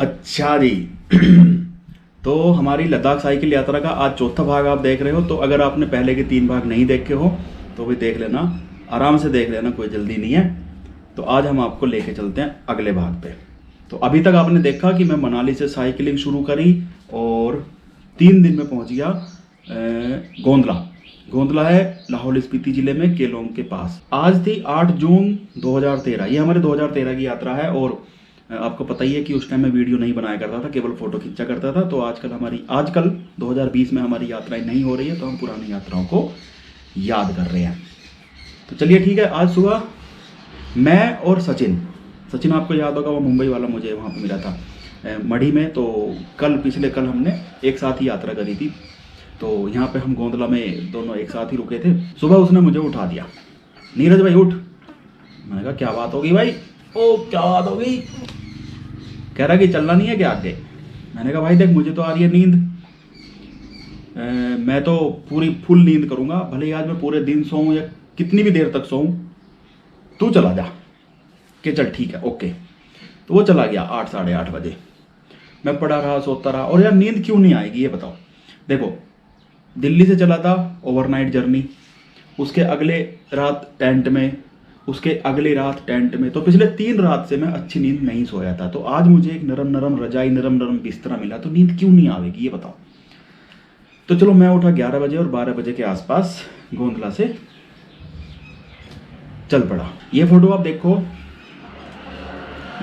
अच्छा जी। तो हमारी लद्दाख साइकिल यात्रा का आज चौथा भाग आप देख रहे हो। तो अगर आपने पहले के 3 भाग नहीं देखे हो तो भी देख लेना, आराम से देख लेना, कोई जल्दी नहीं है। तो आज हम आपको लेके चलते हैं अगले भाग पे। तो अभी तक आपने देखा कि मैं मनाली से साइकिलिंग शुरू करी और 3 दिन में पहुंच गया गोंदला। गोंदला है लाहौल स्पीति जिले में, केलोंग के पास। आज थी 8 जून 2013। ये हमारे 2013 की यात्रा है। और आपको पता ही है कि उस टाइम मैं वीडियो नहीं बनाया करता था, केवल फोटो खींचा करता था। तो आजकल 2020 में हमारी यात्राएं नहीं हो रही है, तो हम पुरानी यात्राओं को याद कर रहे हैं। तो चलिए ठीक है। आज सुबह मैं और सचिन आपको याद होगा, वो मुंबई वाला मुझे वहाँ पे मिला था मढ़ी में। तो पिछले कल हमने एक साथ ही यात्रा करी थी। तो यहाँ पे हम गोंदला में दोनों एक साथ ही रुके थे। सुबह उसने मुझे उठा दिया, नीरज भाई उठ। मैंने कहा क्या बात होगी भाई? ओ क्या बात होगी? कह रहा कि चलना नहीं है क्या आगे? मैंने कहा भाई देख, मुझे तो आ रही है नींद, मैं तो पूरी फुल नींद करूंगा, भले ही आज मैं पूरे दिन सोऊं या कितनी भी देर तक सोऊं, तू चला जा। कि चल ठीक है, ओके। तो वो चला गया 8 साढ़े 8 बजे। मैं पड़ा रहा, सोता रहा। और यार नींद क्यों नहीं आएगी ये बताओ? देखो, दिल्ली से चला था ओवरनाइट जर्नी, उसके अगले रात टेंट में, उसके अगली रात टेंट में। तो पिछले 3 रात से मैं अच्छी नींद नहीं सोया था। तो आज मुझे एक नरम नरम रजाई, नरम नरम बिस्तरा मिला, तो नींद क्यों नहीं आवेगी ये बताओ? तो चलो, मैं उठा 11 बजे और 12 बजे के आसपास गोंदला से चल पड़ा। ये फोटो आप देखो,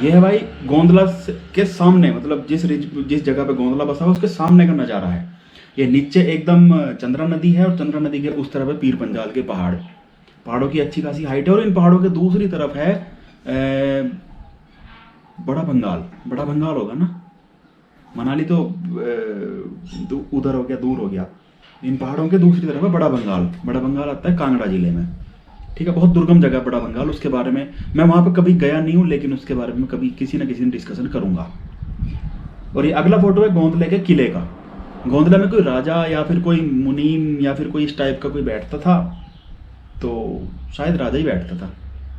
ये है भाई गोंदला के सामने, मतलब जिस जगह पे गोंदला बसा है उसके सामने का नज़ारा है। ये नीचे एकदम चंद्रा नदी है और चंद्रा नदी के उस तरफ है पीर पंजाल के पहाड़। पहाड़ों की अच्छी खासी हाइट है। और इन पहाड़ों के दूसरी तरफ है बड़ा बंगाल। बड़ा बंगाल होगा ना, मनाली तो उधर हो गया, दूर हो गया। इन पहाड़ों के दूसरी तरफ है बड़ा बंगाल। बड़ा बंगाल आता है कांगड़ा जिले में, ठीक है। बहुत दुर्गम जगह बड़ा बंगाल। उसके बारे में मैं वहाँ पे कभी गया नहीं हूँ, लेकिन उसके बारे में कभी किसी न किसी दिन डिस्कशन करूँगा। और ये अगला फोटो है गोंदले के किले का। गोंदला में कोई राजा या फिर कोई मुनीम या फिर कोई इस टाइप का कोई बैठता था, तो शायद राजा ही बैठता था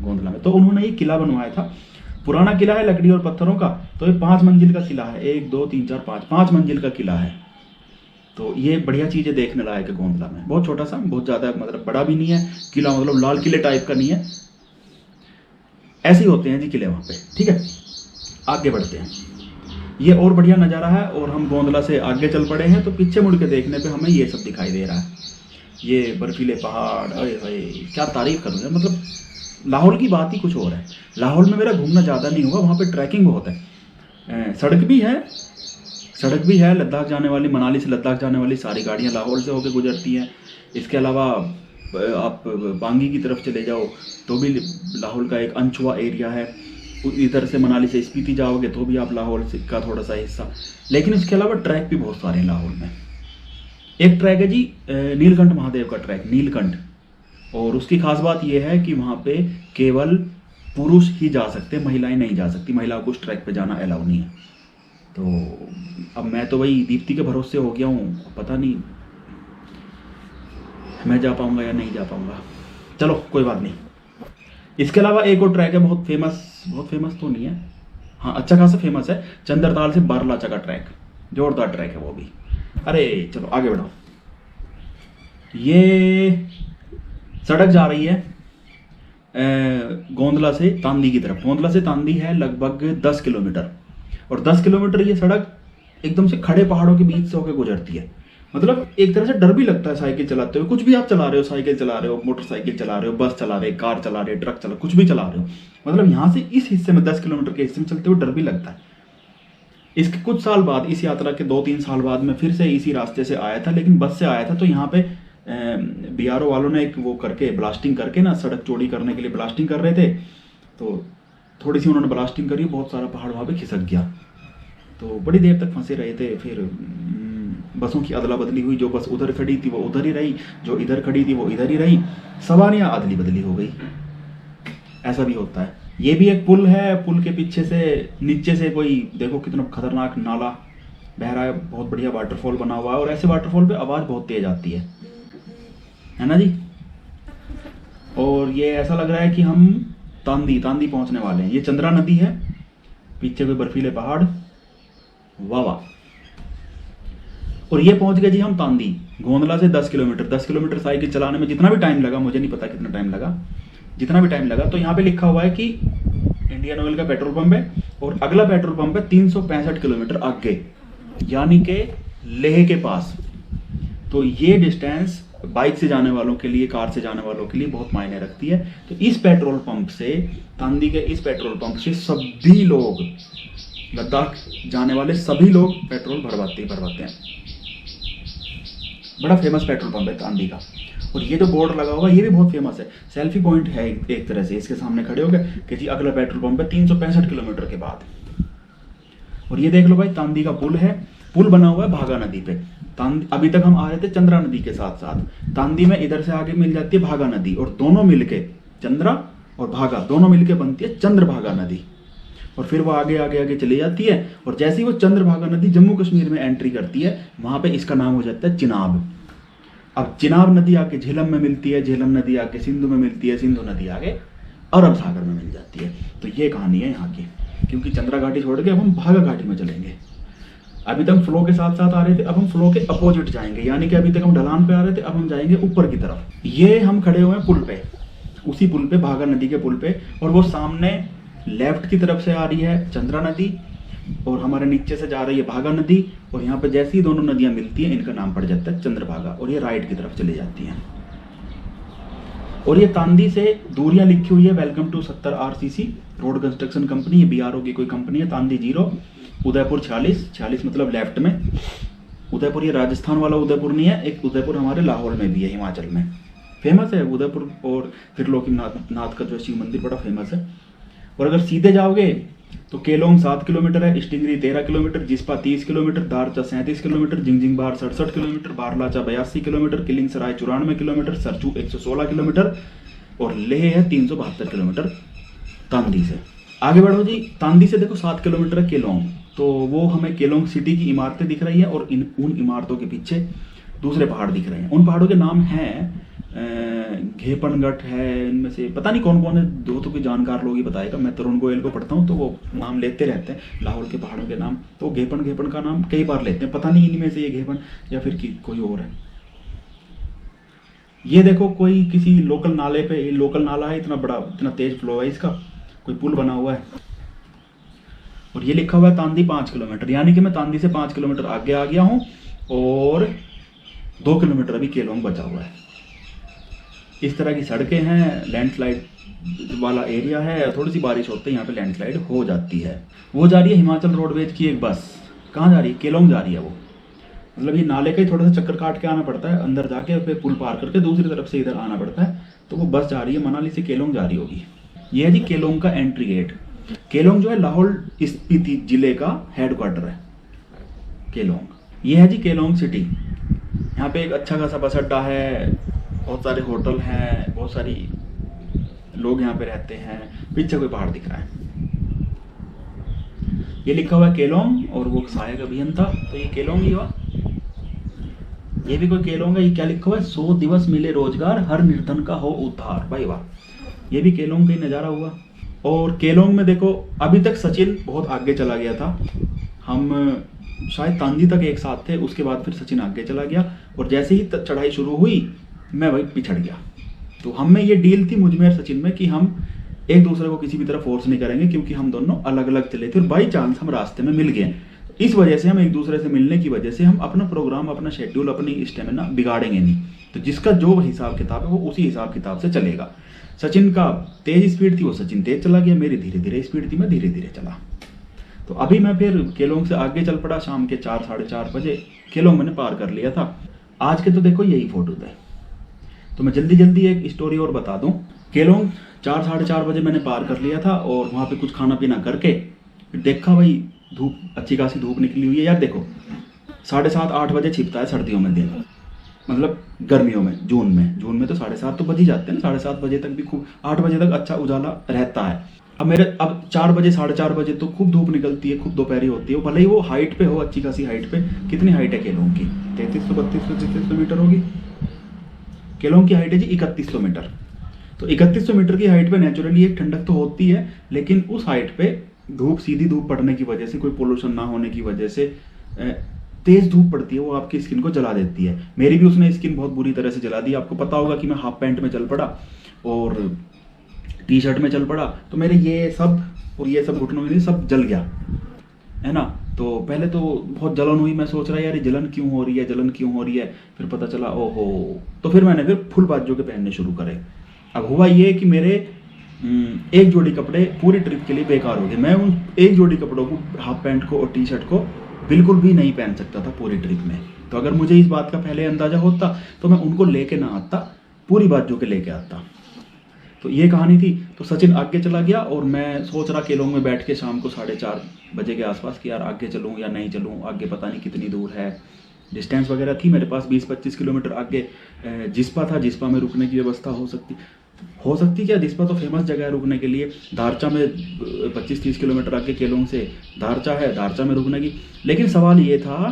गोंदला में। तो उन्होंने ये किला बनवाया था। पुराना किला है लकड़ी और पत्थरों का। तो ये 5 मंजिल का किला है। 1 2 3 4 5 मंजिल का किला है। तो ये बढ़िया चीज़ें देखने लायक है गोंदला में। बहुत छोटा सा, बहुत ज़्यादा मतलब बड़ा भी नहीं है किला, मतलब लाल किले टाइप का नहीं है। ऐसे ही होते हैं जी किले वहाँ पे, ठीक है। आगे बढ़ते हैं। ये और बढ़िया नज़ारा है। और हम गोंदला से आगे चल पड़े हैं। तो पीछे मुड़ के देखने पे हमें ये सब दिखाई दे रहा है। ये बर्फीले पहाड़, अरे भाई क्या तारीफ करूँ मतलब। लाहौल की बात ही कुछ और है। लाहौल में मेरा घूमना ज़्यादा नहीं हुआ, वहाँ पे ट्रैकिंग बहुत है। सड़क भी है लद्दाख जाने वाली। मनाली से लद्दाख जाने वाली सारी गाड़ियाँ लाहौल से होकर गुजरती हैं। इसके अलावा आप बांगी की तरफ चले जाओ तो भी लाहौल का एक अनछुआ एरिया है। इधर से मनाली से स्पीति जाओगे तो भी आप लाहौल का थोड़ा सा हिस्सा। लेकिन इसके अलावा ट्रैक भी बहुत सारे हैं लाहौल में। एक ट्रैक है जी नीलकंठ महादेव का ट्रैक, नीलकंठ। और उसकी खास बात यह है कि वहाँ पे केवल पुरुष ही जा सकते हैं, महिलाएं नहीं जा सकती। महिलाओं को उस ट्रैक पे जाना अलाउ नहीं है। तो अब मैं तो वही दीप्ति के भरोसे हो गया हूँ, पता नहीं मैं जा पाऊँगा या नहीं जा पाऊँगा। चलो कोई बात नहीं। इसके अलावा एक और ट्रैक है बहुत फेमस तो नहीं है, हाँ अच्छा खासा फेमस है। चंद्रताल से बारलाचा का ट्रैक, जोरदार ट्रैक है वो भी। अरे चलो आगे बढ़ो। ये सड़क जा रही है गोंदला से तांदी की तरफ। गोंदला से तांदी है लगभग 10 किलोमीटर। और 10 किलोमीटर ये सड़क एकदम से खड़े पहाड़ों के बीच से होकर गुजरती है। मतलब एक तरह से डर भी लगता है साइकिल चलाते हुए। कुछ भी आप चला रहे हो, साइकिल चला रहे हो, मोटरसाइकिल चला रहे हो, बस चला रहे हो, कार चला रहे हो, ट्रक चला, कुछ भी चला रहे हो, मतलब यहाँ से इस हिस्से में 10 किलोमीटर के हिस्से में चलते हुए डर भी लगता है। इसके कुछ साल बाद, इस यात्रा के 2-3 साल बाद मैं फिर से इसी रास्ते से आया था, लेकिन बस से आया था। तो यहाँ पे BRO वालों ने एक वो करके ब्लास्टिंग करके ना, सड़क चौड़ी करने के लिए ब्लास्टिंग कर रहे थे। तो थोड़ी सी उन्होंने ब्लास्टिंग करी, बहुत सारा पहाड़ वहाँ पे खिसक गया। तो बड़ी देर तक फंसे रहे थे। फिर बसों की अदला बदली हुई। जो बस उधर खड़ी थी वो उधर ही रही, जो इधर खड़ी थी वो इधर ही रही। सवारियाँ अदली बदली हो गई। ऐसा भी होता है। ये भी एक पुल है। पुल के पीछे से नीचे से कोई देखो कितना खतरनाक नाला बह रहा है। बहुत बढ़िया वाटरफॉल बना हुआ है। और ऐसे वाटरफॉल पे आवाज़ बहुत तेज आती है ना जी। और ये ऐसा लग रहा है कि हम तांदी पहुंचने वाले हैं। ये चंद्रा नदी है, पीछे कोई बर्फीले पहाड़। वाह वाह। और ये पहुंच गए जी हम तांदी, गोंदला से 10 किलोमीटर। 10 किलोमीटर साइकिल चलाने में जितना भी टाइम लगा, मुझे नहीं पता कितना टाइम लगा, जितना भी टाइम लगा। तो यहाँ पे लिखा हुआ है कि इंडियन ऑयल का पेट्रोल पंप है और अगला पेट्रोल पंप है 365 किलोमीटर आगे, यानी कि लेह के पास। तो ये डिस्टेंस बाइक से जाने वालों के लिए, कार से जाने वालों के लिए बहुत मायने रखती है। तो इस पेट्रोल पंप से, तांदी के इस पेट्रोल पंप से सभी लोग, लद्दाख जाने वाले सभी लोग पेट्रोल भरवाते हैं। बड़ा फेमस पेट्रोल पंप है तांदी का। और ये जो बोर्ड लगा हुआ है ये भी बहुत फेमस है, सेल्फी पॉइंट है एक तरह से। इसके सामने खड़े हो गए कि जी अगला पेट्रोल पंप है 365 किलोमीटर के बाद। और ये देख लो भाई, तांदी का पुल है, पुल बना हुआ है भागा नदी पे। अभी तक हम आ रहे थे चंद्रा नदी के साथ साथ। तांदी में इधर से आगे मिल जाती है भागा नदी, और दोनों मिलके, चंद्रा और भागा दोनों मिलके बनती है चंद्रभागा नदी। और फिर वो आगे आगे आगे चली जाती है, और जैसे ही वो चंद्रभागा नदी जम्मू कश्मीर में एंट्री करती है, वहां पे इसका नाम हो जाता है चिनाब। अब चिनाब नदी आके झेलम में मिलती है, झेलम नदी आके सिंधु में मिलती है, सिंधु नदी आगे अरब सागर में मिल जाती है। तो ये कहानी है यहाँ की। क्योंकि चंद्रा घाटी छोड़ के अब हम भागा घाटी में चलेंगे। अभी तक हम फ्लो के साथ साथ आ रहे थे, अब हम फ्लो के अपोजिट जाएंगे, यानी कि अभी तक हम ढलान पे आ रहे थे, अब हम जाएंगे ऊपर की तरफ। ये हम खड़े हुए हैं पुल पे, उसी पुल पे, भागा नदी के पुल पे, और वो सामने लेफ्ट की तरफ से आ रही है चंद्रा नदी, और हमारे नीचे से जा रही है भागा नदी। और यहाँ पे जैसे ही दोनों नदियां मिलती हैं, इनका नाम पड़ जाता है चंद्रभागा, और ये राइट की तरफ चली जाती हैं। और ये तांदी से दूरियां लिखी हुई है, welcome to 70 RCC road construction company, ये BRO की कोई कंपनी है। तांदी 0, उदयपुर 46 मतलब लेफ्ट में। उदयपुर ये राजस्थान वाला उदयपुर नहीं है, एक उदयपुर हमारे लाहौर में भी है, हिमाचल में फेमस है उदयपुर। और त्रिलोकी नाथ का जो शिव मंदिर बड़ा फेमस है। और अगर सीधे जाओगे तो केलोंग 7 किलोमीटर है, Stingri 13 kilometre, Jispa 30 kilometre, Darcha 37 kilometre, Zingzingbar 67 kilometre, Baralacha 82 kilometre, Killing Sarai 94 kilometre, Sarchu 116 kilometre, और लेह है 372 किलोमीटर तांदी से। आगे बढ़ो जी, तांदी से देखो 7 किलोमीटर है केलोंग। तो वो हमें केलोंग सिटी की इमारतें दिख रही हैं, और उन इमारतों के पीछे दूसरे पहाड़ दिख रहे हैं। उन पहाड़ों के नाम हैं घेपनगढ़ है, इनमें से पता नहीं कौन कौन है, दो तो कोई जानकार लोग ही बताएगा। मैं तरुण गोयल को पढ़ता हूँ तो वो नाम लेते रहते हैं लाहौर के पहाड़ों के नाम। तो घेपन का नाम कई बार लेते हैं, पता नहीं इनमें से ये घेपन या फिर कोई और है। ये देखो कोई किसी लोकल नाले पे, लोकल नाला है, इतना बड़ा, इतना तेज फ्लो है इसका, कोई पुल बना हुआ है। और ये लिखा हुआ है तांदी 5 किलोमीटर, यानी कि मैं तांदी से 5 किलोमीटर आगे आ गया हूँ, और 2 किलोमीटर अभी केलोंग बचा हुआ है। इस तरह की सड़कें हैं, लैंडस्लाइड वाला एरिया है, थोड़ी सी बारिश होते ही यहाँ पे लैंडस्लाइड हो जाती है। वो जा रही है हिमाचल रोडवेज की एक बस, कहाँ जा रही है? केलोंग जा रही है वो। मतलब ये नाले का ही थोड़ा सा चक्कर काट के आना पड़ता है, अंदर जाके फिर पुल पार करके दूसरी तरफ से इधर आना पड़ता है। तो वो बस जा रही है मनाली से केलोंग जा रही होगी। ये है जी केलोंग का एंट्री गेट। केलोंग जो है लाहौल स्पीति जिले का हेडक्वार्टर है केलोंग। ये है जी केलोंग सिटी। यहाँ पे एक अच्छा खासा बस अड्डा है, बहुत सारे होटल हैं, बहुत सारी लोग यहाँ पे रहते हैं। पीछे कोई पहाड़ दिख रहा है, ये लिखा हुआ है केलोंग, और वो सहायक अभियंता, तो ये केलोंग ही हुआ। ये भी कोई केलोंग है। ये क्या लिखा हुआ है? 100 दिवस मिले रोजगार, हर निर्धन का हो उद्धार। भाई वाह, ये भी केलोंग का ही नज़ारा हुआ। और केलोंग में देखो अभी तक सचिन बहुत आगे चला गया था, हम शायद तांदी तक एक साथ थे, उसके बाद फिर सचिन आगे चला गया, और जैसे ही चढ़ाई शुरू हुई मैं भाई पिछड़ गया। तो हम में ये डील थी, मुझ में और सचिन में, कि हम एक दूसरे को किसी भी तरह फोर्स नहीं करेंगे, क्योंकि हम दोनों अलग अलग चले थे और बाई चांस हम रास्ते में मिल गए। इस वजह से हम एक दूसरे से मिलने की वजह से हम अपना प्रोग्राम, अपना शेड्यूल, अपनी स्टेमिना बिगाड़ेंगे नहीं। तो जिसका जो हिसाब किताब है वो उसी हिसाब किताब से चलेगा। सचिन का तेज स्पीड थी, वो सचिन तेज चला गया, मेरी धीरे धीरे स्पीड थी, मैं धीरे धीरे चला। तो अभी मैं फिर केलोंग से आगे चल पड़ा, शाम के 4 साढ़े 4 बजे केलोंग मैंने पार कर लिया था। आज के तो देखो यही फोटो थे। तो मैं जल्दी जल्दी एक स्टोरी और बता दूं। केलोंग 4 साढ़े 4 बजे मैंने पार कर लिया था, और वहाँ पे कुछ खाना पीना करके देखा भाई धूप, अच्छी खासी धूप निकली हुई है यार। देखो 7:30 8 बजे छिपता है सर्दियों में दिन, मतलब गर्मियों में, जून में तो 7:30 तो बज ही जाते हैं ना, 7:30 बजे तक भी खूब, 8 बजे तक अच्छा उजाला रहता है। अब 4 बजे 4:30 बजे तो खूब धूप निकलती है, खूब दोपहरी होती है। भले ही वो हाइट पे हो, अच्छी खासी हाइट पे। कितनी हाइट है केलोंग की? 3300 3200 3300 मीटर होगी। केलोंग की हाइट है जी 3100 मीटर। तो 3100 मीटर की हाइट पे नेचुरली एक ठंडक तो होती है, लेकिन उस हाइट पे धूप, सीधी धूप पड़ने की वजह से, कोई पोल्यूशन ना होने की वजह से तेज धूप पड़ती है, वो आपकी स्किन को जला देती है। मेरी भी उसने स्किन बहुत बुरी तरह से जला दी। आपको पता होगा कि मैं हाफ पैंट में चल पड़ा और टी शर्ट में चल पड़ा, तो मेरे ये सब और ये सब घुटनों में सब जल गया, है ना। तो पहले तो बहुत जलन हुई, मैं सोच रहा यार ये जलन क्यों हो रही है, जलन क्यों हो रही है। फिर पता चला ओहो, तो फिर मैंने फिर फुल बाजू के पहनने शुरू करे। अब हुआ ये कि मेरे एक जोड़ी कपड़े पूरी ट्रिप के लिए बेकार हो गए। मैं उन एक जोड़ी कपड़ों को, हाफ पैंट को और टी शर्ट को बिल्कुल भी नहीं पहन सकता था पूरी ट्रिप में। तो अगर मुझे इस बात का पहले अंदाजा होता तो मैं उनको लेके ना आता, पूरी बाजू के लेके आता। तो ये कहानी थी। तो सचिन आगे चला गया और मैं सोच रहा केलोंग में बैठ के शाम को 4:30 बजे के आसपास कि यार आगे चलूँ या नहीं चलूँ, आगे पता नहीं कितनी दूर है। डिस्टेंस वगैरह थी मेरे पास 20-25 किलोमीटर आगे जिस्पा था। जिस्पा में रुकने की व्यवस्था हो सकती क्या, जिस्पा तो फेमस जगह है रुकने के लिए। दारचा में 25-30 किलोमीटर आगे केलोंग से दारचा है, दारचा में रुकने की। लेकिन सवाल ये था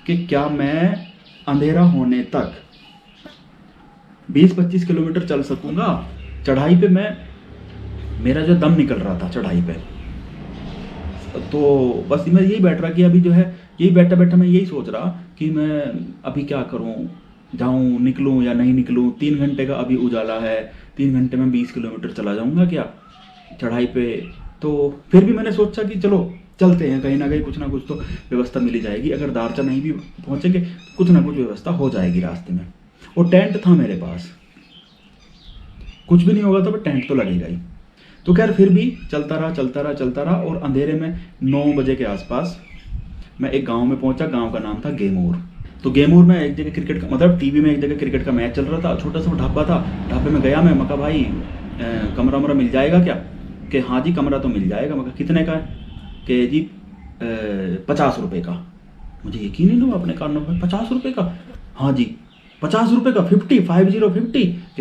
कि क्या मैं अंधेरा होने तक 20-25 किलोमीटर चल सकूंगा। चढ़ाई पे मेरा जो दम निकल रहा था चढ़ाई पे। तो बस मैं यही बैठ रहा कि अभी जो है, यही बैठा बैठा मैं यही सोच रहा कि मैं अभी क्या करूं, जाऊं, निकलूं या नहीं निकलूं। 3 घंटे का अभी उजाला है, 3 घंटे में 20 किलोमीटर चला जाऊंगा क्या चढ़ाई पे। तो फिर भी मैंने सोचा कि चलो चलते हैं, कहीं ना कहीं कुछ ना कुछ तो व्यवस्था मिल ही जाएगी। अगर दारचा नहीं भी पहुंचेंगे कुछ ना कुछ व्यवस्था हो जाएगी रास्ते में। और टेंट था मेरे पास, कुछ भी नहीं होगा तो टेंट तो लगेगा ही। तो खैर फिर भी चलता रहा और अंधेरे में 9 बजे के आसपास मैं एक गांव में पहुंचा। गांव का नाम था गेमूर। तो गेमूर में एक जगह क्रिकेट का, मतलब टीवी में एक जगह क्रिकेट का मैच चल रहा था। छोटा सा ढाबा था, ढाबे में गया मैं कहा भाई कमरा वमरा मिल जाएगा क्या। कि हाँ जी कमरा तो मिल जाएगा। मैं कहा कितने का है। कि जी 50 रुपये का। मुझे यकीन ही नहीं हुआ अपने कानों में, 50 रुपये का। हाँ जी 50 रुपये का, 50 कि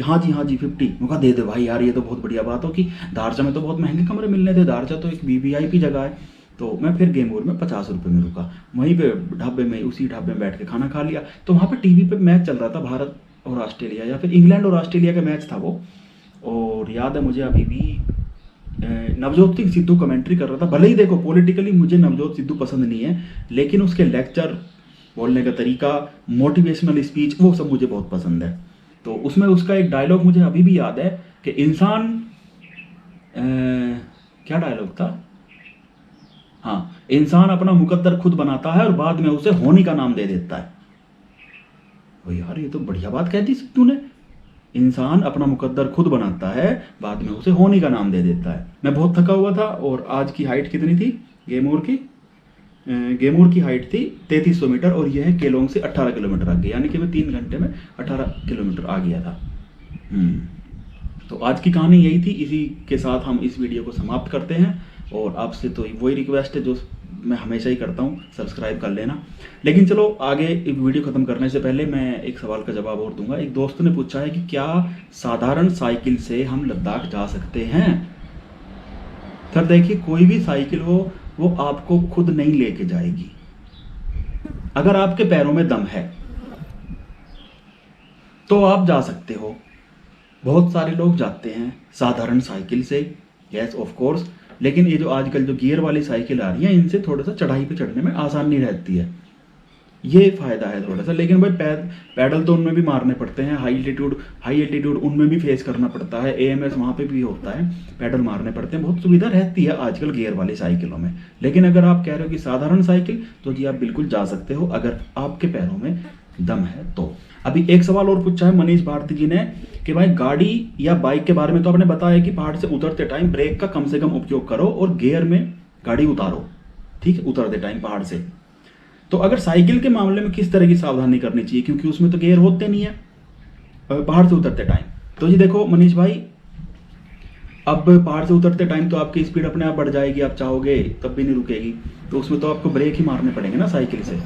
हाँ जी 50। मैं कहा दे दे भाई यार, ये तो बहुत बढ़िया बात हो कि दारचा में तो बहुत महंगे कमरे मिलने थे, दारचा तो एक VIP जगह है। तो मैं फिर गेमूर में 50 रुपये में रुका। वहीं पे ढाबे में, उसी ढाबे में बैठ के खाना खा लिया। तो वहाँ पे टीवी पे मैच चल रहा था, भारत और ऑस्ट्रेलिया या फिर इंग्लैंड और ऑस्ट्रेलिया का मैच था वो। और याद है मुझे अभी भी नवजोत सिंह सिद्धू कमेंट्री कर रहा था। भले ही देखो पॉलिटिकली मुझे नवजोत सिद्धू पसंद नहीं है, लेकिन उसके लेक्चर, बोलने का तरीका, मोटिवेशनल स्पीच, वो सब मुझे बहुत पसंद है। तो उसमें उसका एक डायलॉग मुझे अभी भी याद है कि इंसान क्या डायलॉग था, हाँ, इंसान अपना मुकद्दर खुद बनाता है और बाद में उसे होनी का नाम दे देता है। ओ यार ये तो बढ़िया बात कह दी सिद्धू ने। इंसान अपना मुकद्दर खुद बनाता है, बाद में उसे होनी का नाम दे देता है। मैं बहुत थका हुआ था और आज की हाइट कितनी थी गेमूर की, गेमूर की हाइट थी 3300 मीटर और यह है केलोंग से 18 किलोमीटर आगे, यानी कि मैं 3 घंटे में 18 किलोमीटर आ गया था। तो आज की कहानी यही थी। इसी के साथ हम इस वीडियो को समाप्त करते हैं। और आपसे तो वही रिक्वेस्ट है जो मैं हमेशा ही करता हूँ, सब्सक्राइब कर लेना। लेकिन चलो आगे वीडियो ख़त्म करने से पहले मैं एक सवाल का जवाब और दूंगा। एक दोस्त ने पूछा है कि क्या साधारण साइकिल से हम लद्दाख जा सकते हैं। सर देखिए, कोई भी साइकिल हो वो आपको खुद नहीं लेके जाएगी। अगर आपके पैरों में दम है तो आप जा सकते हो। बहुत सारे लोग जाते हैं साधारण साइकिल से, यस ऑफ कोर्स। लेकिन ये जो आजकल जो गियर वाली साइकिल आ रही है, इनसे थोड़ा सा चढ़ाई पे चढ़ने में आसानी रहती है, ये फायदा है थोड़ा सा। लेकिन भाई पैडल तो उनमें भी मारने पड़ते हैं। हाई एल्टीट्यूड उनमें भी फेस करना पड़ता है। AMS वहाँ पे भी होता है, पैडल मारने पड़ते हैं। बहुत सुविधा रहती है आजकल गियर वाली साइकिलों में। लेकिन अगर आप कह रहे हो कि साधारण साइकिल, तो जी आप बिल्कुल जा सकते हो अगर आपके पैरों में दम है तो। अभी एक सवाल और पूछा है मनीष भारती जी ने कि भाई गाड़ी या बाइक के बारे में तो आपने बताया कि पहाड़ से उतरते टाइम ब्रेक का कम से कम उपयोग करो और गियर में गाड़ी उतारो, ठीक है, उतरते टाइम पहाड़ से। तो अगर साइकिल के मामले में किस तरह की सावधानी करनी चाहिए, क्योंकि उसमें तो गियर होते नहीं है पहाड़ से उतरते टाइम। तो जी देखो मनीष भाई, अब पहाड़ से उतरते टाइम तो आपकी स्पीड अपने आप बढ़ जाएगी, आप चाहोगे तब भी नहीं रुकेगी। तो उसमें तो आपको ब्रेक ही मारने पड़ेंगे ना साइकिल से।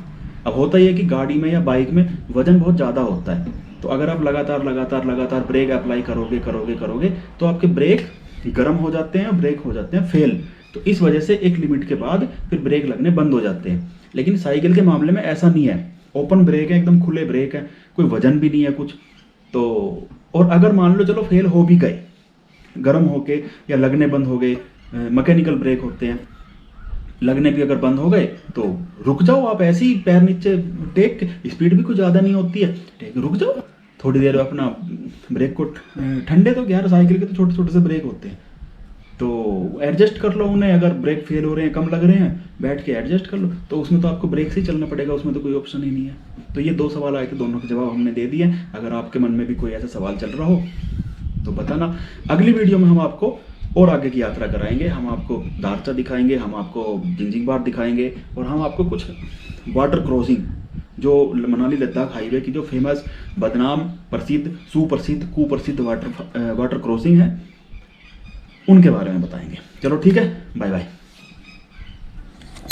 अब होता ही है कि गाड़ी में या बाइक में वजन बहुत ज़्यादा होता है। तो अगर आप लगातार ब्रेक अप्लाई करोगे तो आपके ब्रेक गर्म हो जाते हैं और ब्रेक हो जाते हैं फेल। तो इस वजह से एक लिमिट के बाद फिर ब्रेक लगने बंद हो जाते हैं। लेकिन साइकिल के मामले में ऐसा नहीं है, ओपन ब्रेक है, एकदम खुले ब्रेक है, कोई वजन भी नहीं है कुछ। तो और अगर मान लो चलो फेल हो भी गए, गर्म होके या लगने बंद हो गए, मैकेनिकल ब्रेक होते हैं, लगने भी अगर बंद हो गए तो रुक जाओ आप, ऐसे ही पैर नीचे टेक के, स्पीड भी कुछ ज़्यादा नहीं होती है, टेक रुक जाओ थोड़ी देर अपना ब्रेक को ठंडे तो यार, साइकिल के तो छोटे छोटे से ब्रेक होते हैं, तो एडजस्ट कर लो उन्हें, अगर ब्रेक फेल हो रहे हैं, कम लग रहे हैं, बैठ के एडजस्ट कर लो, तो उसमें तो आपको ब्रेक से ही चलना पड़ेगा, उसमें तो कोई ऑप्शन ही नहीं है। तो ये 2 सवाल आए थे, दोनों के जवाब हमने दे दिए। अगर आपके मन में भी कोई ऐसा सवाल चल रहा हो तो बताना। अगली वीडियो में हम आपको और आगे की यात्रा कराएंगे, हम आपको दारचा दिखाएंगे, हम आपको जिंजिंगबार दिखाएंगे, और हम आपको कुछ वाटर क्रॉसिंग जो मनाली लद्दाख हाईवे की जो फेमस, बदनाम, प्रसिद्ध, सुप्रसिद्ध, कुप्रसिद्ध वाटर क्रॉसिंग है, उनके बारे में बताएंगे। चलो ठीक है, बाय बाय।